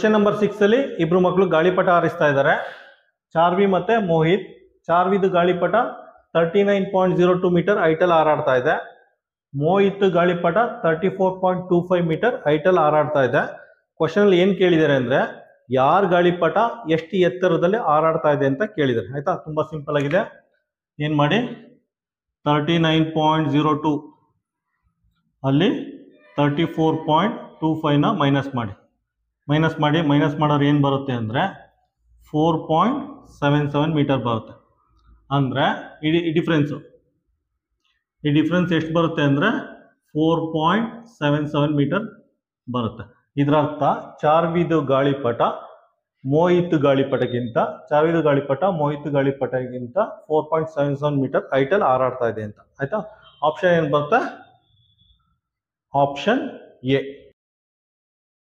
Question number 6 ಅಲ್ಲಿ ಇಬ್ರು ಮಕ್ಕಳು ಗಾಳಿಪಟ ಹಾರಿಸ್ತಾ ಇದ್ದಾರೆ. ಚಾರ್ವಿ ಮತ್ತೆ ಮೋಹಿತ್. ಚಾರ್ವಿದು ಗಾಳಿಪಟ 39.02 ಮೀಟರ್ ಹೈಟಲ್ಲಿ ಹಾರಾಡ್ತಾ ಇದೆ. ಮೋಹಿತ್ ಗಾಳಿಪಟ 34.25 ಮೀಟರ್ ಹೈಟಲ್ಲಿ ಹಾರಾಡ್ತಾ ಇದೆ. ಕ್ವಶನ್ ಅಲ್ಲಿ ಏನ್ ಕೇಳಿದ್ದಾರೆ ಅಂದ್ರೆ ಯಾರ ಗಾಳಿಪಟ ಎಷ್ಟು ಎತ್ತರದಲ್ಲಿ ಹಾರಾಡ್ತಾ ಇದೆ ಅಂತ ಕೇಳಿದ್ದಾರೆ. ಆಯ್ತಾ, ತುಂಬಾ ಸಿಂಪಲ್ ಆಗಿದೆ. ಏನ್ ಮಾಡಿ 39.02 ಅಲ್ಲಿ 34.25 ನ ಮೈನಸ್ ಮಾಡಿ. ಮೈನಸ್ ಮಾಡೋರು ಏನು ಬರುತ್ತೆ ಅಂದರೆ 4.77 ಮೀಟರ್ ಬರುತ್ತೆ. ಅಂದರೆ ಈ ಡಿಫ್ರೆನ್ಸ್ ಎಷ್ಟು ಬರುತ್ತೆ ಅಂದರೆ 4.77 ಮೀಟರ್ ಬರುತ್ತೆ. ಇದರ ಅರ್ಥ ಚಾರ್ವಿದು ಗಾಳಿಪಟ ಮೋಹಿತ್ ಗಾಳಿಪಟಗಿಂತ 4.77 ಮೀಟರ್ ಹೈಟಲ್ಲಿ ಹಾರಾಡ್ತಾ ಇದೆ ಅಂತ. ಆಯ್ತಾ, ಆಪ್ಷನ್ ಏನು ಬರುತ್ತೆ? Option A.